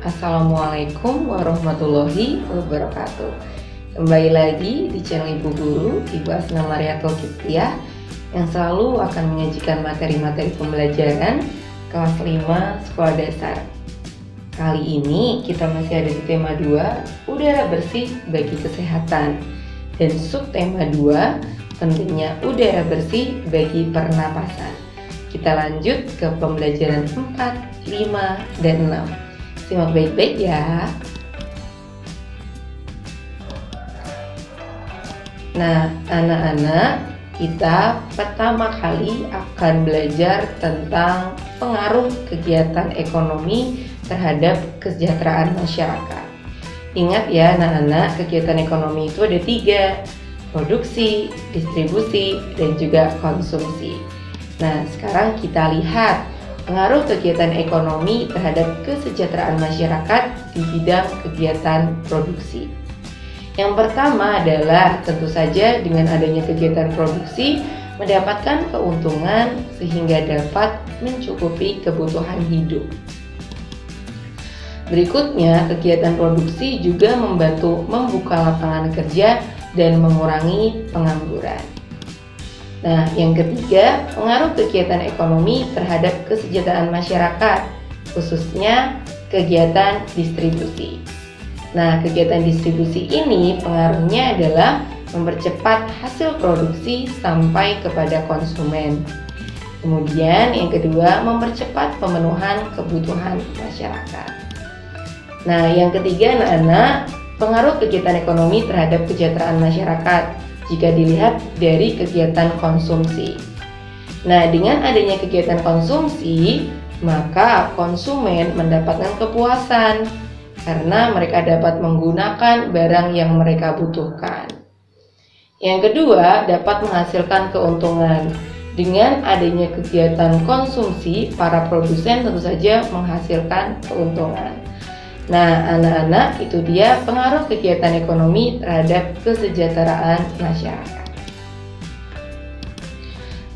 Assalamualaikum warahmatullahi wabarakatuh. Kembali lagi di channel Ibu Guru, Ibu Asna Mariatul Kiptiah, yang selalu akan menyajikan materi-materi pembelajaran kelas 5 sekolah dasar. Kali ini kita masih ada di tema 2, udara bersih bagi kesehatan. Dan subtema 2, pentingnya udara bersih bagi pernapasan. Kita lanjut ke pembelajaran 4, 5, dan 6. Simak baik-baik ya. Nah, anak-anak, kita pertama kali akan belajar tentang pengaruh kegiatan ekonomi terhadap kesejahteraan masyarakat. Ingat ya anak-anak, kegiatan ekonomi itu ada 3, produksi, distribusi, dan juga konsumsi. Nah, sekarang kita lihat pengaruh kegiatan ekonomi terhadap kesejahteraan masyarakat di bidang kegiatan produksi. Yang pertama adalah tentu saja dengan adanya kegiatan produksi mendapatkan keuntungan sehingga dapat mencukupi kebutuhan hidup. Berikutnya, kegiatan produksi juga membantu membuka lapangan kerja dan mengurangi pengangguran. Nah, yang ketiga, pengaruh kegiatan ekonomi terhadap kesejahteraan masyarakat, khususnya kegiatan distribusi. Nah, kegiatan distribusi ini pengaruhnya adalah mempercepat hasil produksi sampai kepada konsumen. Kemudian yang kedua, mempercepat pemenuhan kebutuhan masyarakat. Nah, yang ketiga anak-anak, pengaruh kegiatan ekonomi terhadap kesejahteraan masyarakat jika dilihat dari kegiatan konsumsi. Nah, dengan adanya kegiatan konsumsi, maka konsumen mendapatkan kepuasan karena mereka dapat menggunakan barang yang mereka butuhkan. Yang kedua, dapat menghasilkan keuntungan. Dengan adanya kegiatan konsumsi, para produsen tentu saja menghasilkan keuntungan. Nah, anak-anak, itu dia pengaruh kegiatan ekonomi terhadap kesejahteraan masyarakat.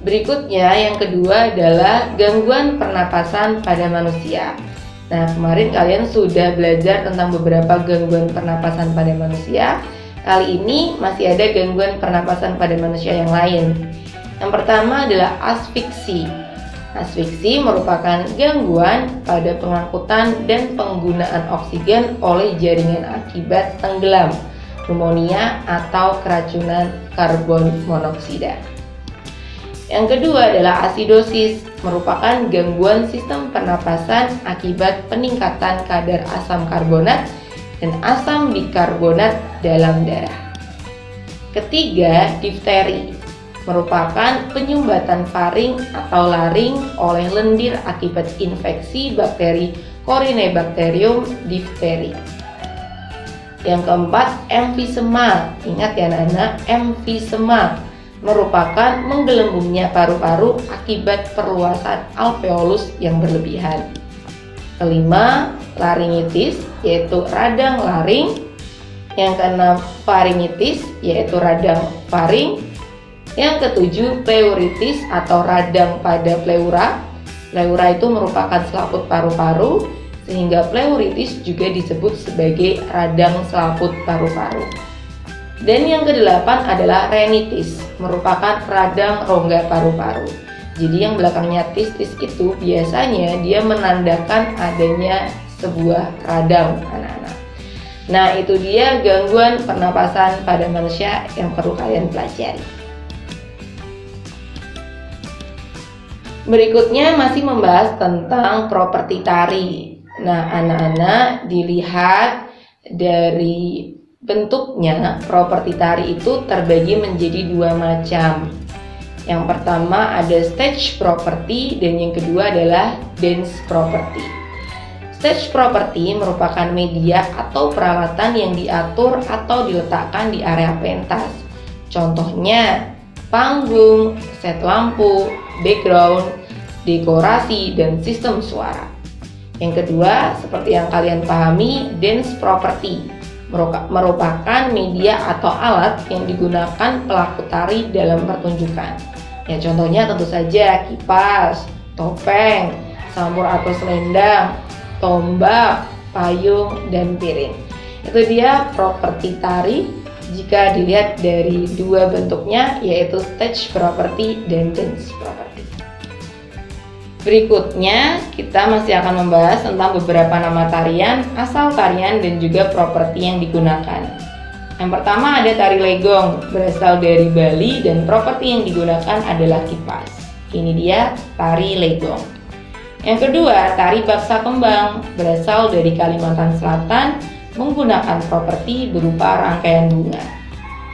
Berikutnya, yang kedua adalah gangguan pernapasan pada manusia. Nah, kemarin kalian sudah belajar tentang beberapa gangguan pernapasan pada manusia. Kali ini masih ada gangguan pernapasan pada manusia yang lain. Yang pertama adalah asfiksi. Asfiksi merupakan gangguan pada pengangkutan dan penggunaan oksigen oleh jaringan akibat tenggelam, pneumonia, atau keracunan karbon monoksida. Yang kedua adalah asidosis, merupakan gangguan sistem pernapasan akibat peningkatan kadar asam karbonat dan asam bikarbonat dalam darah. Ketiga, difteri, merupakan penyumbatan faring atau laring oleh lendir akibat infeksi bakteri Corynebacterium diphtheri. Yang keempat, emfisema. Ingat ya anak-anak, emfisema merupakan menggelembungnya paru-paru akibat perluasan alveolus yang berlebihan. Kelima, laringitis, yaitu radang laring. Yang keenam, faringitis, yaitu radang faring. Yang ketujuh, pleuritis atau radang pada pleura. Pleura itu merupakan selaput paru-paru, sehingga pleuritis juga disebut sebagai radang selaput paru-paru. Dan yang kedelapan adalah renitis, merupakan radang rongga paru-paru. Jadi yang belakangnya tis-tis itu biasanya dia menandakan adanya sebuah radang anak-anak. Nah, itu dia gangguan pernapasan pada manusia yang perlu kalian pelajari. Berikutnya masih membahas tentang properti tari. Nah, anak-anak, dilihat dari bentuknya, properti tari itu terbagi menjadi 2 macam. Yang pertama ada stage property dan yang kedua adalah dance property. Stage property merupakan media atau peralatan yang diatur atau diletakkan di area pentas. Contohnya panggung, set lampu, background, dekorasi, dan sistem suara. Yang kedua, seperti yang kalian pahami, dance property merupakan media atau alat yang digunakan pelaku tari dalam pertunjukan. Ya, contohnya tentu saja kipas, topeng, sampur atau selendang, tombak, payung, dan piring. Itu dia properti tari jika dilihat dari dua bentuknya, yaitu stage property dan dance property. Berikutnya kita masih akan membahas tentang beberapa nama tarian, asal tarian, dan juga properti yang digunakan. Yang pertama ada tari legong, berasal dari Bali dan properti yang digunakan adalah kipas. Ini dia tari legong. Yang kedua, tari baksa kembang, berasal dari Kalimantan Selatan, menggunakan properti berupa rangkaian bunga.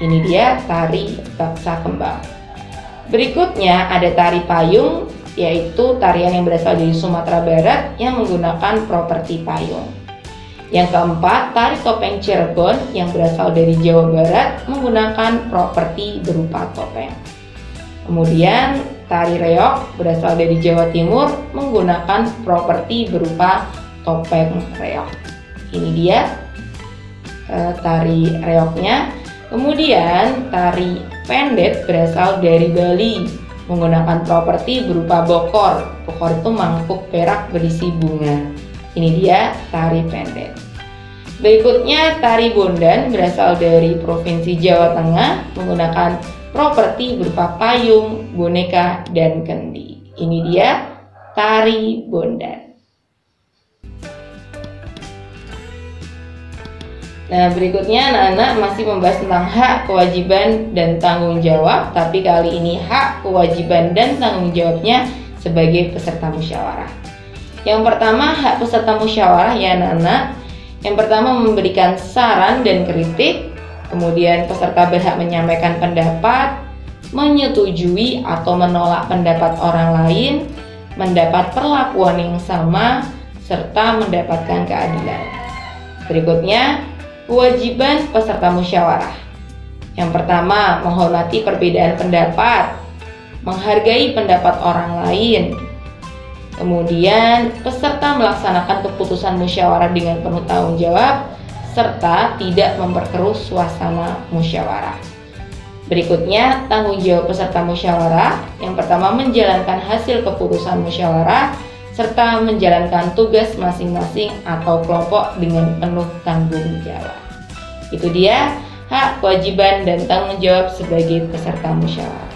Ini dia tari baksa kembang. Berikutnya ada tari payung, yaitu tarian yang berasal dari Sumatera Barat yang menggunakan properti payung. Yang keempat, tari topeng Cirebon yang berasal dari Jawa Barat menggunakan properti berupa topeng. Kemudian tari reog berasal dari Jawa Timur menggunakan properti berupa topeng reog. Ini dia tari reognya. Kemudian tari pendet berasal dari Bali menggunakan properti berupa bokor. Bokor itu mangkuk perak berisi bunga. Ini dia tari pendet. Berikutnya tari bondan berasal dari Provinsi Jawa Tengah menggunakan properti berupa payung, boneka, dan kendi. Ini dia tari bondan. Nah, berikutnya anak-anak masih membahas tentang hak, kewajiban, dan tanggung jawab. Tapi kali ini hak, kewajiban, dan tanggung jawabnya sebagai peserta musyawarah. Yang pertama, hak peserta musyawarah ya anak-anak. Yang pertama, memberikan saran dan kritik. Kemudian peserta berhak menyampaikan pendapat, menyetujui atau menolak pendapat orang lain, mendapat perlakuan yang sama, serta mendapatkan keadilan. Berikutnya, kewajiban peserta musyawarah. Yang pertama, menghormati perbedaan pendapat, menghargai pendapat orang lain. Kemudian, peserta melaksanakan keputusan musyawarah dengan penuh tanggung jawab, serta tidak memperkeruh suasana musyawarah. Berikutnya, tanggung jawab peserta musyawarah. Yang pertama, menjalankan hasil keputusan musyawarah, serta menjalankan tugas masing-masing atau kelompok dengan penuh tanggung jawab. Itu dia hak, kewajiban, dan tanggung jawab sebagai peserta musyawarah.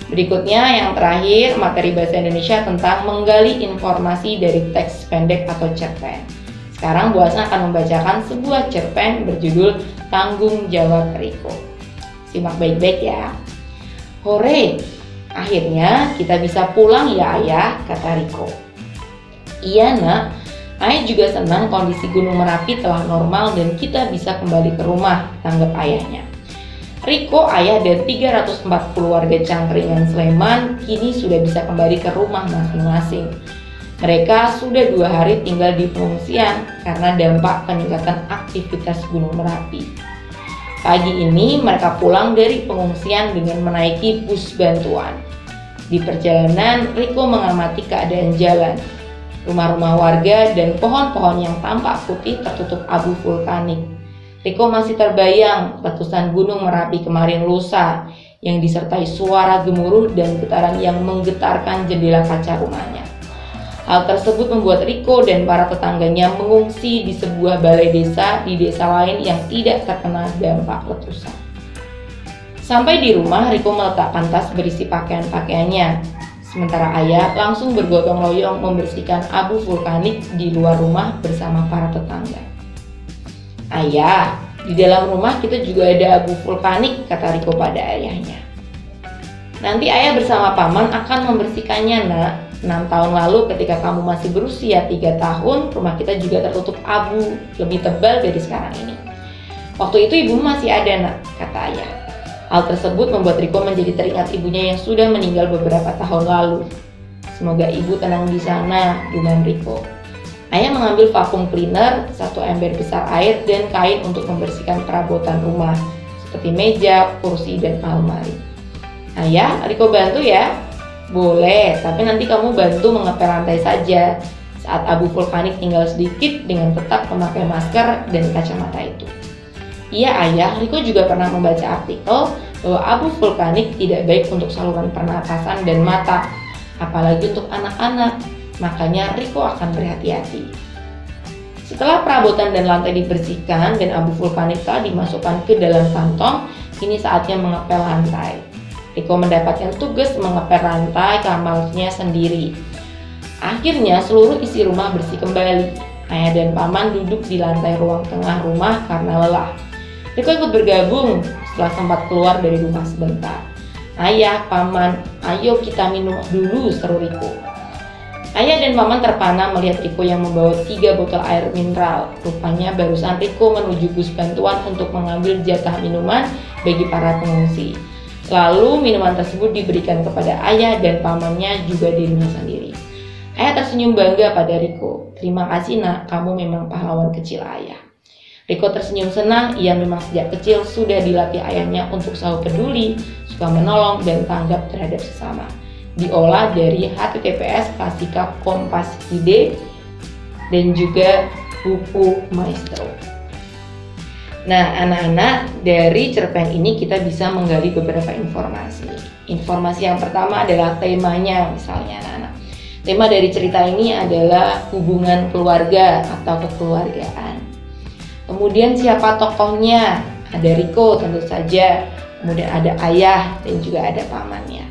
Berikutnya yang terakhir, materi bahasa Indonesia tentang menggali informasi dari teks pendek atau cerpen. Sekarang Bu Asna akan membacakan sebuah cerpen berjudul Tanggung Jawab Riko. Simak baik-baik ya. Hore, akhirnya kita bisa pulang ya ayah, kata Riko. Iya nak, ayah juga senang kondisi Gunung Merapi telah normal dan kita bisa kembali ke rumah, tanggap ayahnya. Riko, ayah dan 340 warga Cangkringan Sleman kini sudah bisa kembali ke rumah masing-masing. Mereka sudah 2 hari tinggal di pengungsian karena dampak peningkatan aktivitas Gunung Merapi. Pagi ini mereka pulang dari pengungsian dengan menaiki bus bantuan. Di perjalanan, Riko mengamati keadaan jalan. Rumah-rumah warga dan pohon-pohon yang tampak putih tertutup abu vulkanik. Riko masih terbayang letusan Gunung Merapi kemarin lusa yang disertai suara gemuruh dan getaran yang menggetarkan jendela kaca rumahnya. Hal tersebut membuat Riko dan para tetangganya mengungsi di sebuah balai desa di desa lain yang tidak terkena dampak letusan. Sampai di rumah, Riko meletakkan tas berisi pakaian-pakaiannya. Sementara ayah langsung bergotong royong membersihkan abu vulkanik di luar rumah bersama para tetangga. Ayah, di dalam rumah kita juga ada abu vulkanik, kata Riko pada ayahnya. Nanti ayah bersama paman akan membersihkannya nak. 6 tahun lalu ketika kamu masih berusia 3 tahun, rumah kita juga tertutup abu lebih tebal dari sekarang ini. Waktu itu ibu masih ada nak, kata ayah. Hal tersebut membuat Riko menjadi teringat ibunya yang sudah meninggal beberapa tahun lalu. Semoga ibu tenang di sana, gumam Riko. Ayah mengambil vakum cleaner, 1 ember besar air, dan kain untuk membersihkan perabotan rumah, seperti meja, kursi, dan almari. Ayah, Riko bantu ya? Boleh, tapi nanti kamu bantu mengepel lantai saja. Saat abu vulkanik tinggal sedikit dengan tetap memakai masker dan kacamata itu. Iya ayah, Riko juga pernah membaca artikel bahwa abu vulkanik tidak baik untuk saluran pernapasan dan mata, apalagi untuk anak-anak. makanya Riko akan berhati-hati. Setelah perabotan dan lantai dibersihkan dan abu vulkanika dimasukkan ke dalam kantong, kini saatnya mengepel lantai. Riko mendapatkan tugas mengepel lantai kamarnya sendiri. Akhirnya seluruh isi rumah bersih kembali. Ayah dan paman duduk di lantai ruang tengah rumah karena lelah. Riko ikut bergabung setelah sempat keluar dari rumah sebentar. Ayah, paman, ayo kita minum dulu, seru Riko. Ayah dan paman terpana melihat Riko yang membawa 3 botol air mineral. Rupanya barusan Riko menuju bus bantuan untuk mengambil jatah minuman bagi para pengungsi. Lalu minuman tersebut diberikan kepada ayah dan pamannya juga di rumah sendiri. Ayah tersenyum bangga pada Riko. Terima kasih nak, kamu memang pahlawan kecil ayah. Riko tersenyum senang, ia memang sejak kecil sudah dilatih ayahnya untuk selalu peduli, suka menolong dan tanggap terhadap sesama. Diolah dari HTTPS Klasika Kompas ID dan juga buku Maestro. Nah anak-anak, dari cerpen ini kita bisa menggali beberapa informasi. Informasi yang pertama adalah temanya, misalnya anak-anak. Tema dari cerita ini adalah hubungan keluarga atau kekeluargaan. Kemudian siapa tokohnya? Ada Riko tentu saja, kemudian ada ayah dan juga ada pamannya.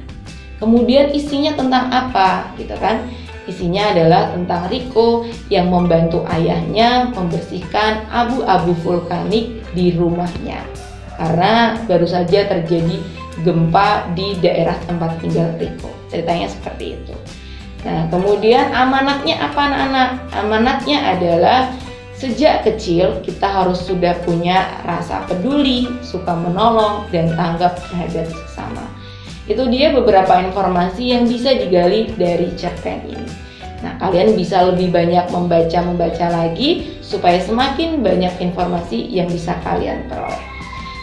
Kemudian isinya tentang apa gitu kan? Isinya adalah tentang Riko yang membantu ayahnya membersihkan abu-abu vulkanik di rumahnya. Karena baru saja terjadi gempa di daerah tempat tinggal Riko. Ceritanya seperti itu. Nah, kemudian amanatnya apa anak-anak? Amanatnya adalah sejak kecil kita harus sudah punya rasa peduli, suka menolong, dan tanggap terhadap sesama. Itu dia beberapa informasi yang bisa digali dari cerpen ini. Nah, kalian bisa lebih banyak membaca lagi supaya semakin banyak informasi yang bisa kalian peroleh.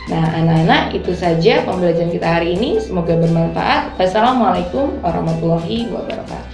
Nah, anak-anak, itu saja pembelajaran kita hari ini. Semoga bermanfaat. Wassalamualaikum warahmatullahi wabarakatuh.